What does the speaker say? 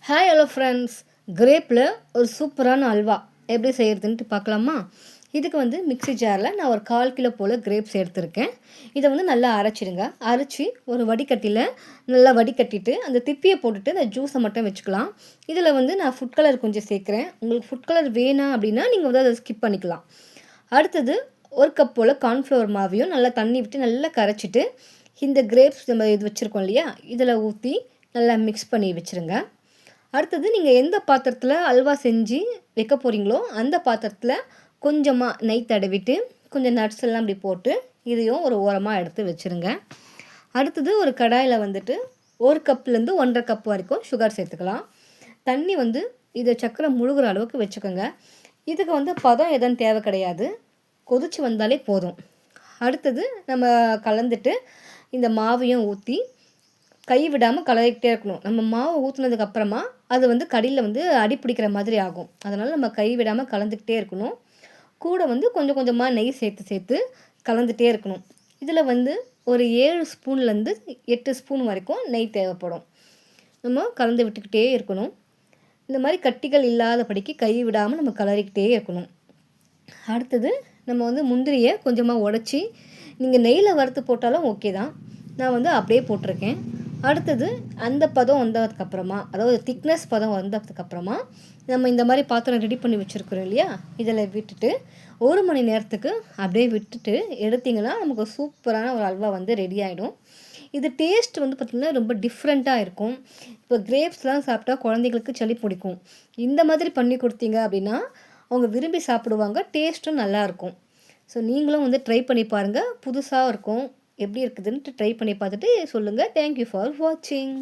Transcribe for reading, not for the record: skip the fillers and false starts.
Hi hello friends. கிரேப்பில் ஒரு சூப்பரான அல்வா எப்படி செய்கிறதுன்ட்டு பார்க்கலாமா? இதுக்கு வந்து மிக்ஸி ஜாரில் நான் ஒரு 1/4 கிலோ போல் கிரேப்ஸ் எடுத்திருக்கேன். இதை வந்து நல்லா அரைச்சிடுங்க. அரைச்சி ஒரு வடிகட்டியில் நல்லா வடிகட்டிட்டு அந்த திப்பியை போட்டுட்டு அந்த ஜூஸை மட்டும் வச்சுக்கலாம். இதில் வந்து நான் ஃபுட் கலர் கொஞ்சம் சேர்க்குறேன். உங்களுக்கு ஃபுட் கலர் வேணாம் அப்படின்னா நீங்கள் வந்து அதை ஸ்கிப் பண்ணிக்கலாம். அடுத்தது 1 கப் போல் கார்ன்ஃப்ளவர் மாவையும் நல்லா தண்ணி விட்டு நல்லா கரைச்சிட்டு இந்த கிரேப்ஸ் நம்ம இது வச்சுருக்கோம் இல்லையா, இதில் ஊற்றி நல்லா மிக்ஸ் பண்ணி வச்சுருங்க. அடுத்தது நீங்கள் எந்த பாத்திரத்தில் அல்வா செஞ்சு வைக்க போகிறீங்களோ அந்த பாத்திரத்தில் கொஞ்சமாக நெய் தடவிட்டு கொஞ்சம் நட்ஸ் எல்லாம் இப்படி போட்டு இதையும் ஒரு ஓரமாக எடுத்து வச்சுருங்க. அடுத்தது ஒரு கடாயில் வந்துட்டு 1 கப்லேருந்து 1.5 கப் வரைக்கும் சுகர் சேர்த்துக்கலாம். தண்ணி வந்து இதை சக்கரை முழுகிற அளவுக்கு வச்சுக்கோங்க. இதுக்கு வந்து பதம் எதுவும் தேவை கிடையாது, கொதிச்சு வந்தாலே போதும். அடுத்தது நம்ம கலந்துட்டு இந்த மாவையும் ஊற்றி கை விடாமல் கலரிக்கிட்டே இருக்கணும். நம்ம மாவு ஊற்றுனதுக்கப்புறமா அது வந்து கடியில் வந்து அடி பிடிக்கிற மாதிரி ஆகும். அதனால் நம்ம கை விடாமல் கலந்துக்கிட்டே இருக்கணும். கூட வந்து கொஞ்சம் கொஞ்சமாக நெய் சேர்த்து சேர்த்து கலந்துகிட்டே இருக்கணும். இதில் வந்து ஒரு 7 ஸ்பூன்லேருந்து 8 ஸ்பூன் வரைக்கும் நெய் தேவைப்படும். நம்ம கலந்து விட்டுக்கிட்டே இருக்கணும். இந்த மாதிரி கட்டிகள் இல்லாதபடிக்கு கை விடாமல் நம்ம கலரிக்கிட்டே இருக்கணும். அடுத்தது நம்ம வந்து முந்திரியை கொஞ்சமாக உடச்சி நீங்கள் நெய்யில் வறுத்து போட்டாலும் ஓகே தான். நான் வந்து அப்படியே போட்டிருக்கேன். அடுத்தது அந்த பதம் வந்ததுக்கப்புறமா, அதாவது திக்னஸ் பதம் வந்ததுக்கப்புறமா நம்ம இந்த மாதிரி பாத்திரம் ரெடி பண்ணி வச்சுருக்குறோம் இல்லையா, இதில் விட்டுட்டு 1 மணி நேரத்துக்கு அப்படியே விட்டுட்டு எடுத்திங்கன்னா நமக்கு சூப்பரான ஒரு அல்வா வந்து ரெடி ஆகிடும். இது டேஸ்ட் வந்து பார்த்திங்கன்னா ரொம்ப டிஃப்ரெண்ட்டாக இருக்கும். இப்போ கிரேப்ஸ்லாம் சாப்பிட்டா குழந்தைங்களுக்கு சளி பிடிக்கும். இந்த மாதிரி பண்ணி கொடுத்தீங்க அப்படின்னா அவங்க விரும்பி சாப்பிடுவாங்க. டேஸ்ட்டும் நல்லாயிருக்கும். ஸோ நீங்களும் வந்து ட்ரை பண்ணி பாருங்கள். புதுசாக இருக்கும். எப்படி இருக்குதுன்ட்டு ட்ரை பண்ணி பார்த்துட்டு சொல்லுங்கள். தேங்க்யூ ஃபார் வாட்சிங்.